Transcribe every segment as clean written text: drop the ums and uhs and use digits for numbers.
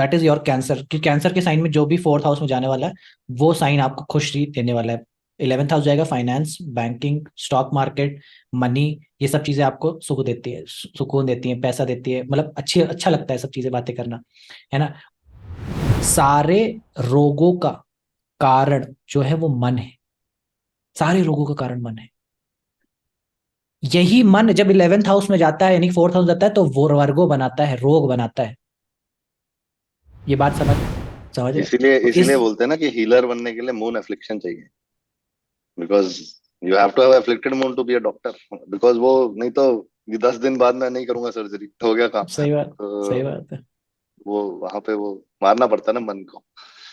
That is your Cancer, कि Cancer के sign में जो भी फोर्थ हाउस में जाने वाला है वो साइन आपको खुशी देने वाला है। 11th हाउस जाएगा finance, banking, stock market, money, ये सब चीजें आपको सुख देती है, सुकून देती है, पैसा देती है, मतलब अच्छी अच्छा लगता है सब चीजें बातें करना, है ना। सारे रोगों का कारण जो है वो मन है, सारे रोगों का कारण मन है। यही मन जब 11th हाउस में जाता है यानी फोर्थ हाउस जाता है तो वो वर्गो बनाता है, रोग बनाता है। ये बात समझ समझ रहे हो? इसीलिए तो इस इसीलिए बोलते हैं ना कि हीलर बनने के लिए मून एफ्लिक्शन चाहिए। Because you have to have afflicted moon to be a doctor. Because वो, नहीं तो ये 10 दिन बाद मैं नहीं करूंगा सर्जरी तो हो गया काम। सही बात, सही तो बात है। वो वहां पे वो मारना पड़ता है ना मन को।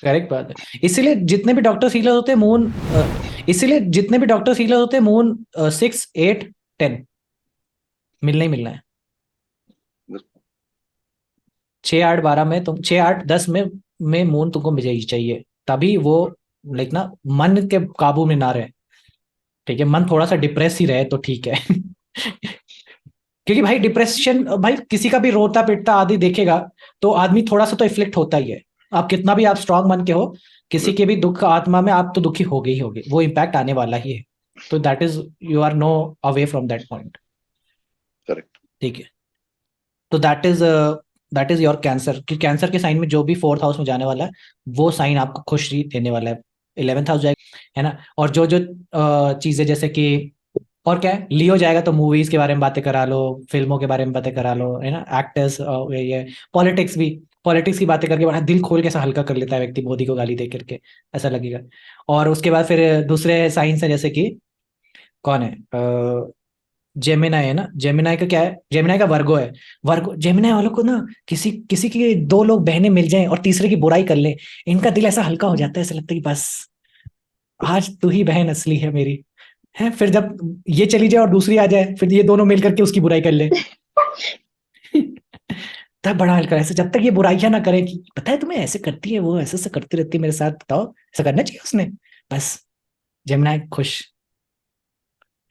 करेक्ट बात है। इसीलिए जितने भी डॉक्टर हीलर होते हैं मून, इसीलिए जितने भी डॉक्टर हीलर होते हैं मून 6, 8, 10 मिलना ही मिलना है। 6, 8, 12 में तुम 6, 8, 10 में मून तुमको मिल ही चाहिए, तभी वो लाइक ना मन के काबू में ना रहे। ठीक है, मन थोड़ा सा डिप्रेस ही रहे तो ठीक है। क्योंकि भाई डिप्रेशन, भाई किसी का भी रोता पिटता आदि देखेगा तो आदमी थोड़ा सा तो इफ्लिक्ट होता ही है। आप कितना भी आप स्ट्रांग मन के हो, किसी के भी दुख आत्मा में आप तो दुखी होगे ही होगे, वो इम्पैक्ट आने वाला ही है। तो that is, you are no away from that point. Correct. ठीक है, तो दैट इज योर कैंसर, कि कैंसर के साइन में जो भी फोर्थ हाउस में जाने वाला है वो साइन आपको खुशी देने वाला है। 11th हाउस जाएगा, है ना। और जो जो चीजें जैसे कि, और क्या है, लियो जाएगा तो मूवीज के बारे में बातें करा लो, फिल्मों के बारे में बातें करा लो, है ना, एक्टर्स, ये पॉलिटिक्स भी, पॉलिटिक्स की बातें करके बड़ा दिल खोल के ऐसा हल्का कर लेता है व्यक्ति मोदी को गाली दे करके, ऐसा लगेगा। और उसके बाद फिर दूसरे साइंस है जैसे कि, कौन है, जेमिनाई है ना। जेमिनाई का क्या है, जेमिनाई का वर्गो है। वर्गो जेमिनाई वालों को ना, किसी किसी की दो लोग बहनें मिल जाएं और तीसरे की बुराई कर ले, इनका दिल ऐसा हल्का हो जाता है, ऐसा लगता है कि बस आज तू ही बहन असली है मेरी। है, फिर जब ये चली जाए और दूसरी आ जाए फिर ये दोनों मिल करके उसकी बुराई कर ले। तब बड़ा हल्का, ऐसे जब तक ये बुराइयां ना करे कि पता है तुम्हें ऐसे करती है वो, ऐसे ऐसे करती रहती है मेरे साथ, बताओ ऐसा करना चाहिए उसने, बस जेमिनाई खुश,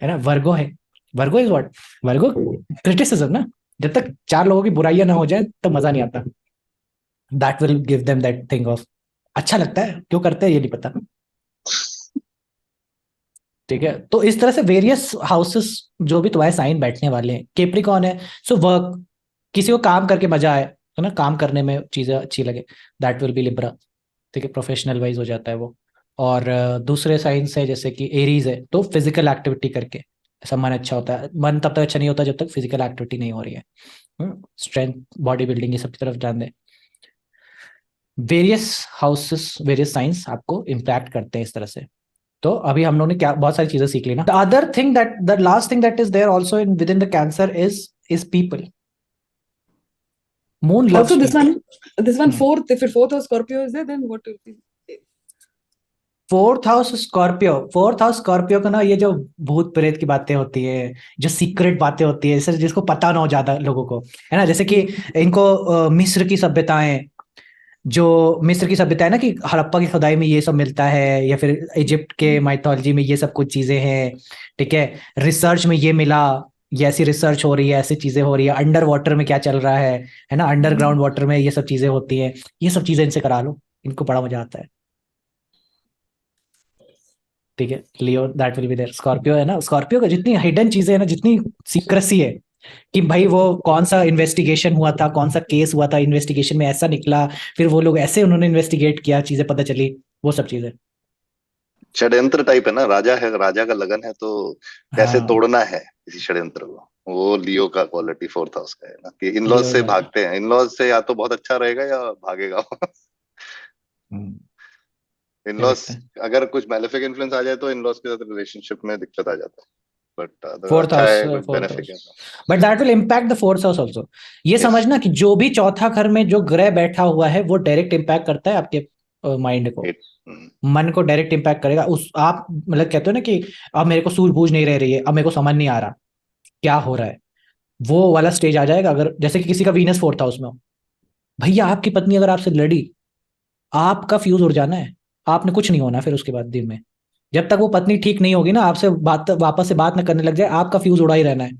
है ना। वर्गो है, वर्गो इज व्हाट, वर्गो क्रिटिसिज्म ना। जब तक चार लोगों की बुराइयां ना हो जाए तब मजा नहीं आता। That will give them that thing of, अच्छा लगता है, क्यों करते हैं ये नहीं पता। ठीक है, तो इस तरह से वेरियस हाउसेस जो भी तुम्हारे साइन बैठने वाले हैं, केप्रिकॉन है, सो वर्क, किसी को काम करके मजा आए, है ना, काम करने में चीजें अच्छी लगे, दैट विल बी लिब्रा। ठीक है, प्रोफेशनल वाइज हो जाता है वो। और दूसरे साइंस है जैसे कि एरीज है, तो फिजिकल एक्टिविटी करके ऐसा मन अच्छा होता है। मन तब तक अच्छा नहीं होता जब तक फिजिकल एक्टिविटी नहीं हो रही है। स्ट्रेंथ, बॉडी बिल्डिंग, ये सब की तरफ ध्यान दें। वेरियस हाउसेस, वेरियस साइंस आपको इम्पैक्ट करते हैं इस तरह से। तो अभी हम लोगों ने क्या बहुत सारी चीजें सीख ली ना। The other thing that, the last thing that is there also in with in the Cancer is people. Moon Also, loves people. this one fourth. If your fourth or Scorpio is there, then what will be? Fourth house Scorpio, fourth house Scorpio का ना, ये जो भूत प्रेत की बातें होती है, जो सीक्रेट बातें होती है, जैसे जिसको पता ना हो ज्यादा लोगों को, है ना, जैसे कि इनको मिस्र की सभ्यताएं, जो मिस्र की सभ्यता है ना, कि हड़प्पा की खुदाई में ये सब मिलता है, या फिर इजिप्ट के माइथोलॉजी में ये सब कुछ चीजें हैं। ठीक है, रिसर्च में ये मिला, ये ऐसी रिसर्च हो रही है, ऐसी चीजें हो रही है, अंडर वाटर में क्या चल रहा है ना, अंडरग्राउंड वाटर में ये सब चीजें होती हैं, ये सब चीजें इनसे करा लो, इनको बड़ा मजा आता है। ठीक है, Leo that will be there. Scorpio है ना, स्कॉर्पियो का जितनी हिडन चीजें है ना, जितनी सीक्रेसी है, कि भाई वो कौन सा इन्वेस्टिगेशन हुआ था, कौन सा केस हुआ था, इन्वेस्टिगेशन में ऐसा निकला, फिर वो लोग ऐसे उन्होंने इन्वेस्टिगेट किया, चीजें पता चली, वो सब चीजें। षड्यंत्र टाइप है ना, राजा है, राजा का लगन है तो कैसे हाँ, तोड़ना है किसी षड्यंत्र को। वो लियो का क्वालिटी फोर्थ हाउस का है ना, कि इनलॉज लियो से वाला। भागते हैं, इनलॉज से या तो बहुत अच्छा रहेगा या भागेगा। इनलॉज, करेक्ट है। अगर कुछ मैलेफिक इन्फ्लुएंस आ जाए तो इनलॉज के साथ रिलेशनशिप में दिक्कत आ जाता है। बट अगर फोर्थ अच्छा हाउस, है, कुछ फोर्थ बेनिफिट हाउस, है। But that will impact the fourth house also. ये यस। समझना कि जो भी चौथा घर में जो ग्रह बैठा हुआ है वो डायरेक्ट इम्पैक्ट करता है आपके माइंड को, इट। मन को डायरेक्ट इम्पैक्ट करेगा। उस आप मतलब कहते हो ना कि अब मेरे को सूझबूझ नहीं रह रही है, अब मेरे को समझ नहीं आ रहा क्या हो रहा है, वो वाला स्टेज आ जाएगा। अगर जैसे कि किसी का वीनस फोर्थ हाउस में हो, भैया आपकी पत्नी अगर आपसे लड़ी, आपका फ्यूज उड़ जाना है, आपने कुछ नहीं होना फिर उसके बाद दिन में। जब तक वो पत्नी ठीक नहीं होगी ना, आपसे बात वापस से बात ना करने लग जाए, आपका फ्यूज उड़ा ही रहना है,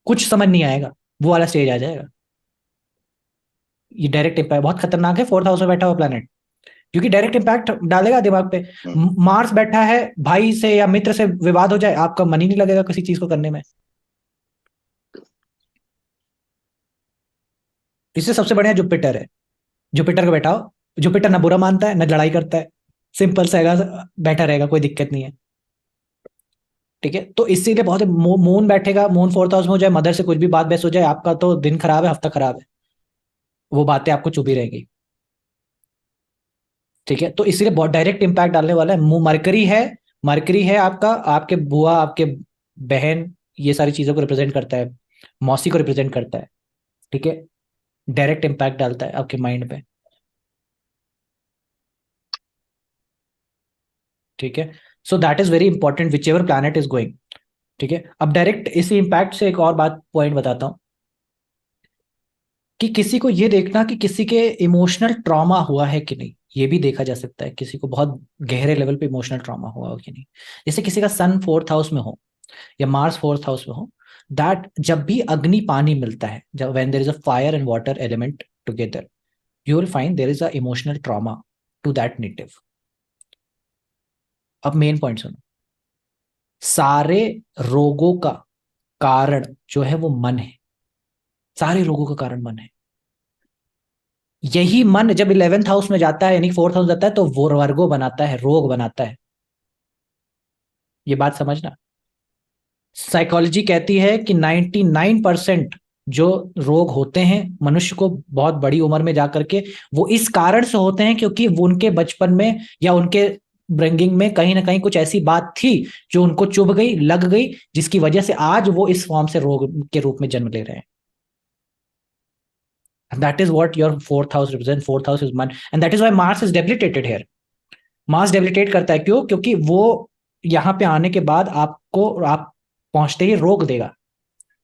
कुछ समझ नहीं आएगा, वो वाला स्टेज आ जाएगा। ये डायरेक्ट इम्पैक्ट बहुत खतरनाक है 4th हाउस में बैठा हुआ प्लैनेट, क्योंकि डायरेक्ट इम्पैक्ट डालेगा दिमाग पे। मार्स बैठा है, भाई से या मित्र से विवाद हो जाए, आपका मन ही नहीं लगेगा किसी चीज को करने में। इससे सबसे बढ़िया जुपिटर है। जुपिटर को बैठाओ, जुपिटर ना बुरा मानता है ना लड़ाई करता है, सिंपल सा बैठा रहेगा, कोई दिक्कत नहीं है। ठीक है, तो इसीलिए बहुत मून बैठेगा, मून 4th हाउस में हो जाए, मदर से कुछ भी बात बहस हो जाए, आपका तो दिन खराब है, हफ्ता खराब है, वो बातें आपको चुभी रहेंगी। ठीक है, तो इसीलिए बहुत डायरेक्ट इंपैक्ट डालने वाला है। मरकरी है, मरकरी है आपका, आपके बुआ, आपके बहन, ये सारी चीजों को रिप्रेजेंट करता है, मौसी को रिप्रेजेंट करता है। ठीक है, डायरेक्ट इंपैक्ट डालता है आपके माइंड पे। ठीक है, सो that is very important which ever planet is going. ठीक है, अब डायरेक्ट इसी इंपैक्ट से एक और बात पॉइंट बताता हूं, कि किसी को ये देखना कि किसी के इमोशनल ट्रॉमा हुआ है कि नहीं, ये भी देखा जा सकता है, किसी को बहुत गहरे लेवल पे इमोशनल ट्रॉमा हुआ हो कि नहीं। जैसे किसी का सन 4th हाउस में हो या मार्स 4th हाउस में हो, दैट जब भी अग्नि पानी मिलता है, जब when there is a fire and water element together, you will find there is a emotional trauma to that native. अब मेन पॉइंट सुनो, सारे रोगों का कारण जो है वो मन है, सारे रोगों का कारण मन है। यही मन जब 11th हाउस में जाता है, यानी 4th हाउस जाता है, तो वो वर्गो बनाता है, रोग बनाता है। ये बात समझना, साइकोलॉजी कहती है कि 99% जो रोग होते हैं मनुष्य को बहुत बड़ी उम्र में जाकर के, वो इस कारण से होते हैं क्योंकि वो उनके बचपन में या उनके ब्रिंगिंग में कहीं ना कहीं कुछ ऐसी बात थी जो उनको चुभ गई, लग गई, जिसकी वजह से आज वो इस फॉर्म से रोग के रूप में जन्म ले रहे हैं। That is what your 4th house represents. 4th house is man, and that is why Mars is debilitated here. Mars debilitate करता है, क्यों? क्योंकि वो यहाँ पे आने के बाद आपको, आप पहुंचते ही रोक देगा,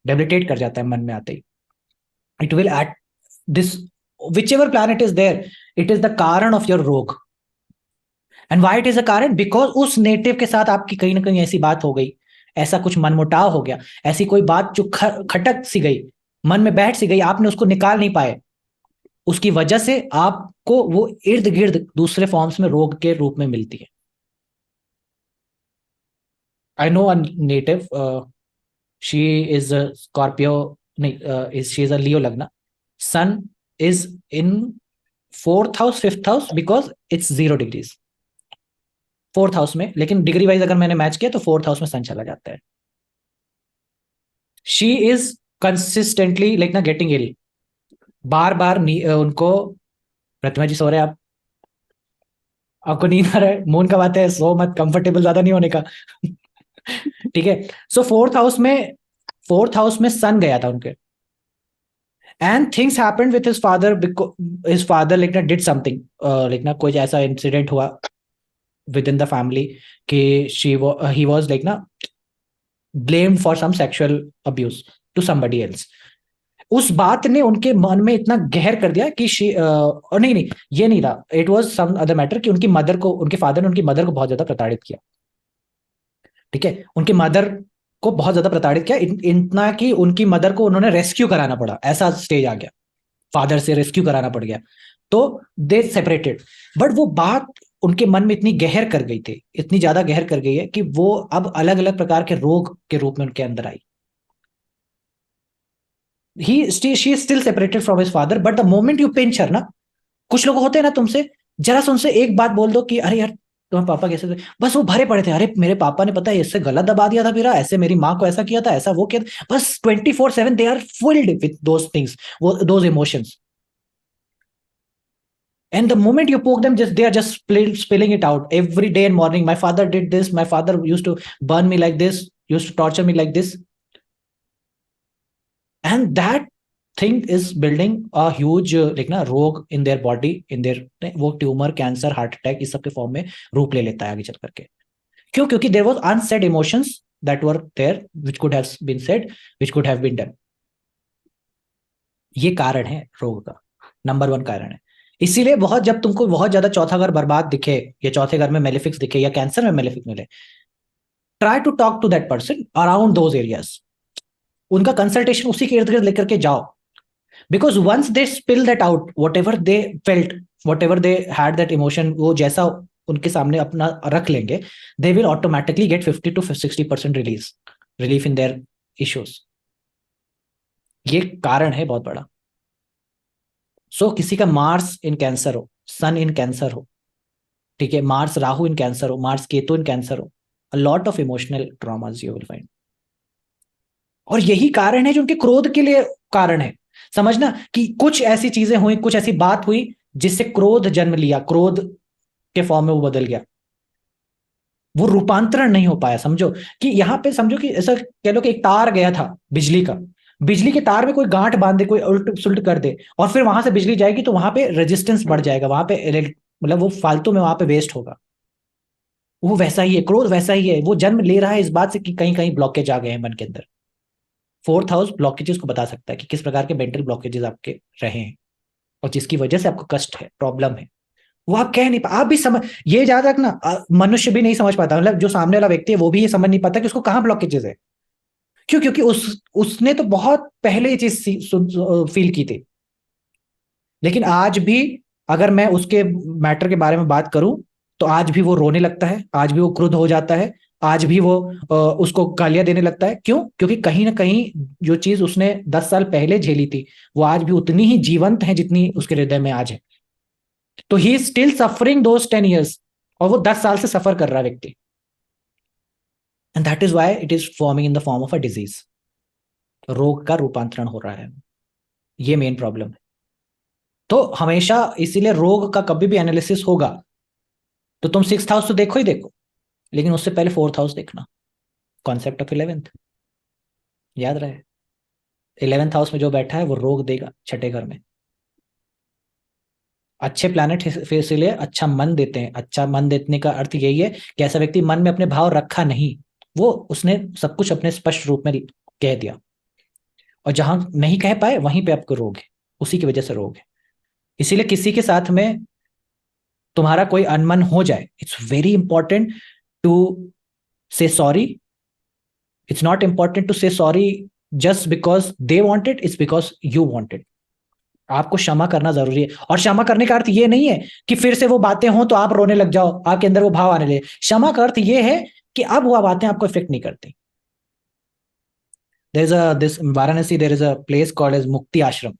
debilitate कर जाता है मन में आते ही। It will at this whichever planet is there, it is the कारण of your रोग। And why it is a कारण? Because उस नेटिव के साथ आपकी कहीं ना कहीं ऐसी बात हो गई, ऐसा कुछ मनमुटाव हो गया, ऐसी कोई बात जो खटक सी गई, मन में बैठ सी गई, आपने उसको निकाल नहीं पाए, उसकी वजह से आपको वो इर्द गिर्द दूसरे फॉर्म्स में रोग के रूप में मिलती है। I know a native, she is a Scorpio, नहीं, she is a Leo lagna, sun is in 4th house 5th house, because it's 0 degrees 4th house में, लेकिन डिग्री वाइज अगर मैंने मैच किया तो 4th हाउस में सन चला जाता है। शी इज कंसिस्टेंटली लाइक ना गेटिंग इल, बार बार उनको, प्रतिमा जी सो रहे हैं आप, आपको नींद आ रहा है, मून का बात है, सो मत, कंफर्टेबल ज्यादा नहीं होने का। ठीक है, सो 4th हाउस में सन गया था उनके, and things happened with his father, his father like ना डिड समथिंग, लाइक ना कोई ऐसा इंसिडेंट हुआ विद इन द फैमिली कि ही वाज लाइक ना blamed for some sexual abuse to somebody else. उस बात ने उनके मन में इतना गहर कर दिया कि और नहीं नहीं, ये नहीं था, it was some other matter, कि उनकी मदर को, उनके फादर ने उनकी मदर को बहुत ज्यादा प्रताड़ित किया। ठीक है, उनकी मदर को बहुत ज्यादा प्रताड़ित किया, इतना कि उनकी मदर को उन्होंने रेस्क्यू कराना पड़ा, ऐसा स्टेज आ गया, फादर से रेस्क्यू कराना पड़ गया, तो दे सेपरेटेड। बट वो बात उनके मन में इतनी गहर कर गई थी, इतनी ज्यादा गहर कर गई है कि वो अब अलग अलग प्रकार के रोग के रूप में उनके अंदर आई। She is still separated from his father, but the moment you pinch her ना, कुछ लोग होते हैं ना, तुमसे जरा से उनसे एक बात बोल दो कि अरे यार तुम्हारे पापा कैसे थे, बस वो भरे पड़े थे, अरे मेरे पापा ने पता है इससे गलत दबा दिया था मेरा, ऐसे मेरी माँ को ऐसा किया था, ऐसा वो किया था, बस 24/7 they are filled with those things, वो those emotions. And the moment you poke them, just they are just spilling it out every day and morning. My father did this. My father used to burn me like this, used to torture me like this. And that thing is building a huge like ना रोग in their body, in their, वो tumour, cancer, heart attack, इस सब के form में रूप ले लेता है आगे चल करके। क्यों? क्योंकि there was unsaid emotions that were there which could have been said, which could have been done. ये कारण है रोग का, नंबर 1 कारण है। इसीलिए बहुत, जब तुमको बहुत ज्यादा चौथा घर बर्बाद दिखे, या चौथे घर में मेलेफिक्स दिखे, या कैंसर में मेलेफिक मिले, try to talk to that person around those areas, उनका कंसल्टेशन उसी के इर्द गिर्द लेकर के जाओ। Because once they spill that out, whatever they felt, whatever they had that emotion, वो जैसा उनके सामने अपना रख लेंगे, they will automatically get 50 to 60% relief in their issues. ये कारण है बहुत बड़ा। सो किसी का मार्स इन कैंसर हो, सन इन कैंसर हो, ठीक है, मार्स राहु इन कैंसर हो, मार्स केतु इन कैंसर हो, a lot of emotional traumas you will find. और यही कारण है जो उनके क्रोध के लिए कारण है। समझना कि कुछ ऐसी चीजें हुई, कुछ ऐसी बात हुई जिससे क्रोध जन्म लिया, क्रोध के फॉर्म में वो बदल गया, वो रूपांतरण नहीं हो पाया। समझो कि यहां पे, समझो कि ऐसा कह लो कि एक तार गया था बिजली का, बिजली के तार में कोई गांठ बांध दे, कोई उल्ट सुलट कर दे, और फिर वहां से बिजली जाएगी तो वहां पे रेजिस्टेंस बढ़ जाएगा, वहां पे मतलब वो फालतू में वहां पे वेस्ट होगा। वो वैसा ही है, क्रोध वैसा ही है, वो जन्म ले रहा है इस बात से कि कहीं कहीं ब्लॉकेज आ गए हैं मन के अंदर। फोर्थ हाउस ब्लॉकेजेस को बता सकता है कि किस प्रकार के मेंटल ब्लॉकेजेस आपके रहे हैं और जिसकी वजह से आपको कष्ट है, प्रॉब्लम है। वो आप कह नहीं पा, आप भी समझ, ये याद रखना, मनुष्य भी नहीं समझ पाता, मतलब जो सामने वाला व्यक्ति है वो भी ये समझ नहीं पाता कि उसको कहाँ ब्लॉकेजेस है। क्यों? क्योंकि उसने तो बहुत पहले ये चीज फील की थी। लेकिन आज भी अगर मैं उसके मैटर के बारे में बात करूं तो आज भी वो रोने लगता है, आज भी वो क्रुद्ध हो जाता है, आज भी वो उसको गालियां देने लगता है। क्यों? क्योंकि कहीं ना कहीं जो चीज उसने 10 साल पहले झेली थी वो आज भी उतनी ही जीवंत है जितनी उसके हृदय में आज है। तो he is still suffering those 10 years, और वो 10 साल से सफर कर रहा है व्यक्ति। And that is why it is forming in the form of a disease. रोग का रूपांतरण हो रहा है, ये मेन प्रॉब्लम है। तो हमेशा इसीलिए रोग का कभी भी एनालिसिस होगा तो तुम 6th हाउस तो देखो ही देखो, लेकिन उससे पहले 4th हाउस देखना, कॉन्सेप्ट ऑफ 11th याद रहे। 11th हाउस में जो बैठा है वो रोग देगा छठे घर में। अच्छे प्लैनेट इसीलिए अच्छा मन देते हैं। अच्छा मन देने का अर्थ यही है कि ऐसा व्यक्ति मन में अपने भाव रखा नहीं, वो उसने सब कुछ अपने स्पष्ट रूप में कह दिया, और जहां नहीं कह पाए वहीं पे आपको रोग है, उसी की वजह से रोग है। इसीलिए किसी के साथ में तुम्हारा कोई अनमन हो जाए, it's very important to say sorry. It's not important to say sorry just because they want it, it's because you want it. आपको क्षमा करना जरूरी है। और क्षमा करने का अर्थ ये नहीं है कि फिर से वो बातें हो तो आप रोने लग जाओ, आपके अंदर वो भाव आने लगे। क्षमा का अर्थ ये है कि अब वो बातें आपको इफेक्ट नहीं करती। There is a this in Varanasi there is a place called as Mukti Ashram.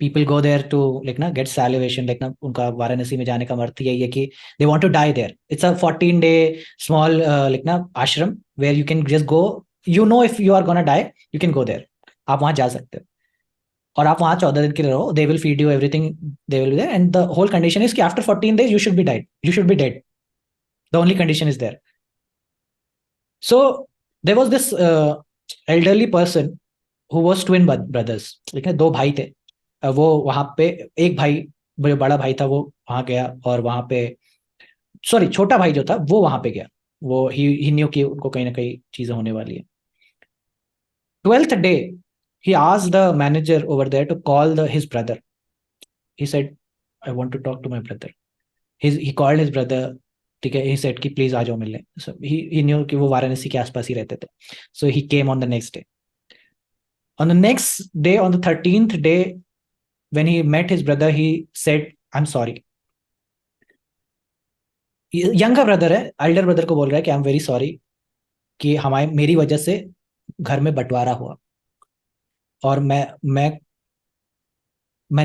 People go there to like ना get salvation, like ना उनका वाराणसी में जाने का अर्थ यही है कि they want to die there. It's a 14-day small like ना ashram where you can just go. You know if you are gonna die, you can go there. आप वहां जा सकते हो और आप वहां 14 दिन के लिए रहो. They will feed you everything. They will be there, and the whole condition is कि after 14 days you should be died. You should be dead. The only condition is there. So there was this elderly person who was twin brothers. लेकिन दो भाई थे. वो वहां पे एक भाई, जो बड़ा भाई था वो वहां गया, और वहां पे सॉरी छोटा भाई जो था वो वहां पे गया. वो ही न्यू कि उनको कहीं ना कहीं चीजें होने वाली है. 12th day he asked the manager over there to call his brother. He said I want to talk to my brother. He called his brother. ठीक है. He said कि प्लीज आ जाओ मिलने. So he knew कि वो वाराणसी के आसपास ही रहते थे. So he came on the next day. On the next day, on the 13th day, when he met his brother, he said I'm sorry. Younger brother है, एल्डर ब्रदर को बोल रहा है कि आई एम वेरी सॉरी कि हमारे मेरी वजह से घर में बंटवारा हुआ, और मैं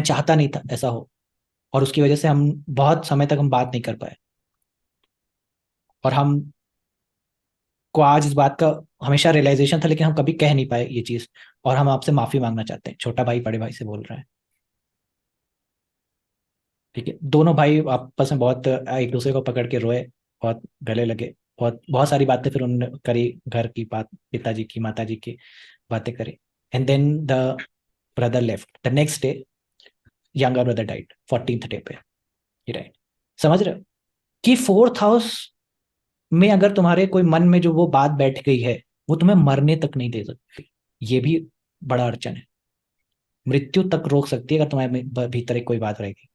चाहता नहीं था ऐसा हो, और उसकी वजह से हम बहुत समय तक हम बात नहीं कर पाए, और हम को आज इस बात का हमेशा रियलाइजेशन था लेकिन हम कभी कह नहीं पाए ये चीज, और हम आपसे माफी मांगना चाहते हैं. छोटा भाई बड़े भाई से बोल रहा है. ठीक है. दोनों भाई आपस में बहुत एक दूसरे को पकड़ के रोए, बहुत गले लगे, बहुत बहुत सारी बातें फिर उन्होंने करी, घर की बात, पिताजी की माताजी की बातें करी. And then the brother left. The next day younger brother died. 14th day पे ही डाइड. समझ रहे हो कि 4th हाउस में अगर तुम्हारे कोई मन में जो वो बात बैठ गई है वो तुम्हें मरने तक नहीं दे सकती. ये भी बड़ा अड़चन है. मृत्यु तक रोक सकती है अगर तुम्हारे भीतर एक कोई बात रहेगी.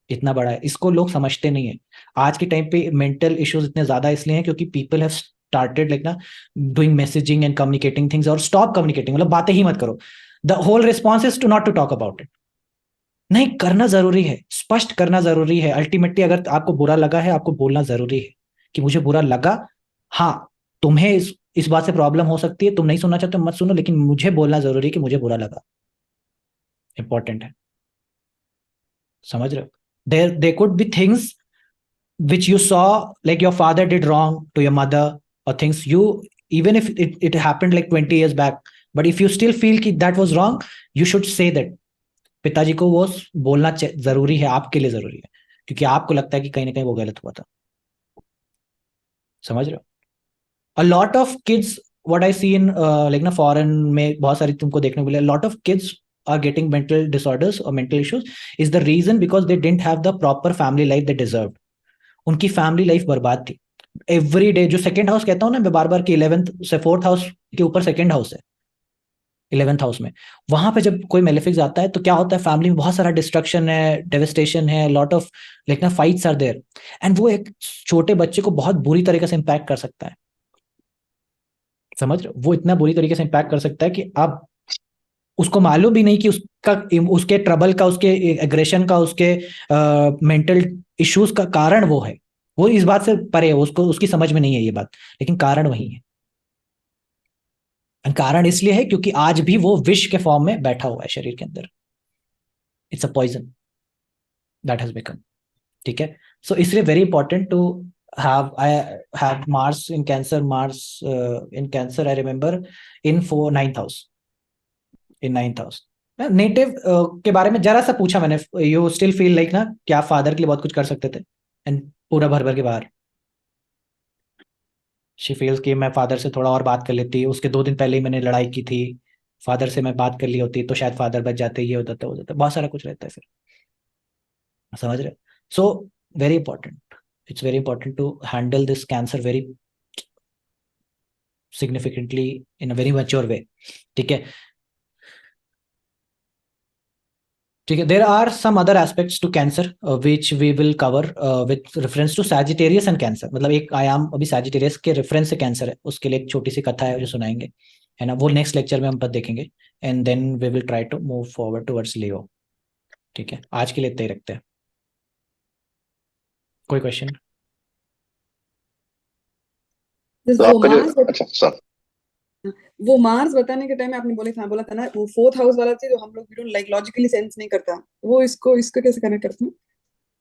इतना बड़ा है. इसको लोग समझते नहीं है. आज के टाइम पे मेंटल इश्यूज इतने ज्यादा इसलिए हैं क्योंकि पीपल हैव स्टार्टेड लाइक ना doing messaging and communicating things, और स्टॉप कम्युनिकेटिंग, मतलब बातें ही मत करो. The whole response is to not to talk about it. नहीं, करना जरूरी है, स्पष्ट करना जरूरी है। अल्टीमेटली अगर आपको बुरा लगा है, आपको बोलना जरूरी है कि मुझे बुरा लगा। हाँ, तुम्हें इस बात से प्रॉब्लम हो सकती है, तुम नहीं सुनना चाहते मत सुनो, लेकिन मुझे बोलना जरूरी है कि मुझे बुरा लगा। इंपॉर्टेंट है, समझ रहे हो? They could be things which you saw, like your father did wrong to your mother, or things you, even if it happened like 20 years back, but if you still feel कि that was wrong, you should say that। पिताजी को वो बोलना जरूरी है, आपके लिए जरूरी है, क्योंकि आपको लगता है कि कहीं ना कहीं वो गलत हुआ था। समझ रहे हो? A lot of kids, what I see in like ना फॉरेन में बहुत सारी तुमको देखने को मिले, lot of kids are getting mental disorders और mental issues is the reason because they didn't have the proper family life they deserve. उनकी फैमिली लाइफ बर्बाद थी। एवरी डे जो सेकंड हाउस कहता हूँ ना मैं बार बार, कि 11th से 4th हाउस के ऊपर सेकंड हाउस है, 11th हाउस में, वहां पे जब कोई मेलेफिक्स आता है तो क्या होता है, फैमिली में बहुत सारा डिस्ट्रक्शन है, डेविस्टेशन है, लॉट ऑफ लाइक ना फाइट्स आर देयर, एंड वो एक छोटे बच्चे को बहुत बुरी तरीके से इंपैक्ट कर सकता है। समझ रहे हो? वो इतना बुरी तरीके से इंपैक्ट कर सकता है कि आप उसको मालूम भी नहीं कि उसका, उसके ट्रबल का, उसके एग्रेशन का, उसके मेंटल इश्यूज का कारण वो है। वो इस बात से परे है, उसको उसकी समझ में नहीं है ये बात, लेकिन कारण वही है। कारण इसलिए है क्योंकि आज भी वो विष के फॉर्म में बैठा हुआ है शरीर के अंदर। It's a poison that has become. ठीक है? सो इसलिए very important to have, I have Mars in Cancer, Mars in Cancer, I remember in 9th house, in 9th house. Native के बारे में जरा सा पूछा मैंने, यू स्टिल फील लाइक ना कि आप फादर के लिए बहुत कुछ कर सकते थे, एंड पूरा भर भर के बाहर शी फील्स कि मैं फादर से थोड़ा और बात कर लेती, उसके 2 दिन पहले ही मैंने लड़ाई की थी, फादर से मैं बात कर ली होती तो शायद फादर बच जाते, ये हो जाता, बहुत सारा कुछ रहता है फिर। समझ रहे? So very important, it's very important to handle this Cancer very significantly in a very mature way. ठीक है? ठीक है, there are some other aspects to Cancer which we will cover with reference to Sagittarius and Cancer. मतलब एक आयाम अभी Sagittarius के reference से कैंसर है, उसके लिए एक छोटी सी कथा है जो सुनाएंगे, है ना, वो नेक्स्ट लेक्चर में हम पर देखेंगे, and then we will try to move forward towards Leo. ठीक है, आज के लिए इतना ही रखते हैं। कोई क्वेश्चन? This तो वो आपका जो, मार्स, अच्छा सर, वो मार्स बताने के टाइम में आपने बोला था ना, वो फोर्थ हाउस वाला चीज जो हम लोग लाइक लॉजिकली सेंस नहीं करता, वो इसको इसको कैसे कनेक्ट करते हैं?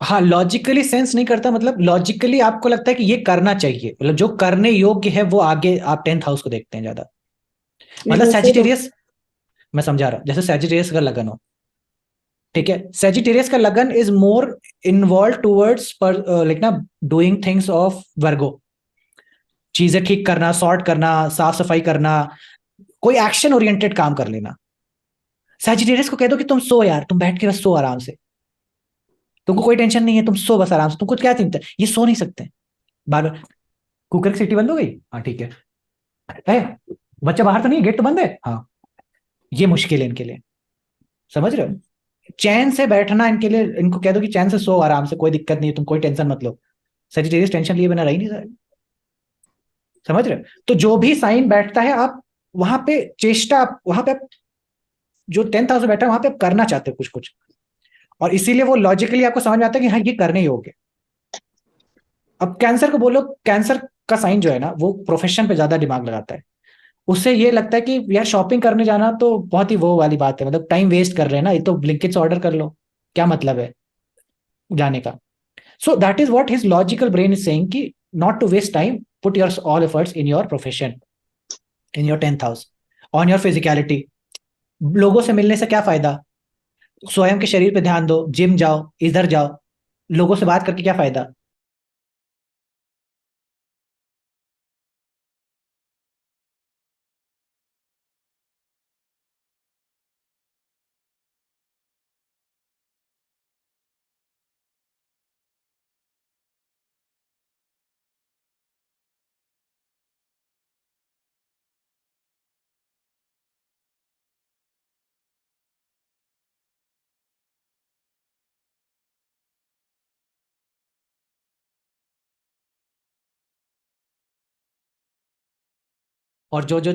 हाँ, लॉजिकली सेंस नहीं करता, मतलब लॉजिकली आपको लगता है कि ये करना चाहिए, मतलब जो करने योग्य है वो आगे आप 10th हाउस को देखते हैं ज्यादा। नहीं, मतलब वो फोर्थ हाउस। सैजिटेरियस, मैं समझा रहा हूँ, जैसे सैजिटेरियस का लगन हो, ठीक है, सेजिटेरियस का लगन इज मोर इन्वॉल्व टूवर्ड्स पर लाइक ना डूइंग थिंग्स ऑफ वर्गो, चीजें ठीक करना, सॉर्ट करना, साफ सफाई करना, कोई एक्शन ओरिएंटेड काम कर लेना। सेजिटेरियस को कह दो कि तुम सो यार, तुम बैठ के बस सो आराम से, तुमको कोई टेंशन नहीं है, तुम सो बस आराम से, तुमको क्या चिंता है, ये सो नहीं सकते। बार बार कुकर की सीटी बंद हो गई, हाँ ठीक है, ए, बच्चा बाहर तो नहीं है, गेट तो बंद है, हाँ, ये मुश्किल है इनके लिए। समझ रहे हो? चैन से बैठना इनके लिए, इनको कह दो कि चैन से सो आराम से, कोई दिक्कत नहीं है, तुम कोई टेंशन मत लो। सेजिटेरियस टेंशन लिए बिना रह ही नहीं सकते। समझ रहे हो? तो जो भी साइन बैठता है, आप वहां पे चेष्टा, वहां पे आप जो 10th हाउस में बैठा है वहां पे आप करना चाहते हो कुछ कुछ, और इसीलिए वो लॉजिकली आपको समझ में आता है कि हाँ ये करने योग्य है। अब कैंसर को बोलो, कैंसर का साइन जो है ना वो प्रोफेशन पे ज्यादा दिमाग लगाता है। उससे ये लगता है कि यार शॉपिंग करने जाना तो बहुत ही वो वाली बात है, मतलब टाइम वेस्ट कर रहे हैं ना, ये तो ब्लिंकिट से ऑर्डर कर लो, क्या मतलब है जाने का। So that is what his logical brain is saying कि not to waste time, put your all efforts in your profession, in your 10th house, on your physicality. लोगों से मिलने से क्या फायदा, स्वयं के शरीर पे ध्यान दो, जिम जाओ, इधर जाओ, लोगों से बात करके क्या फायदा। और जो जो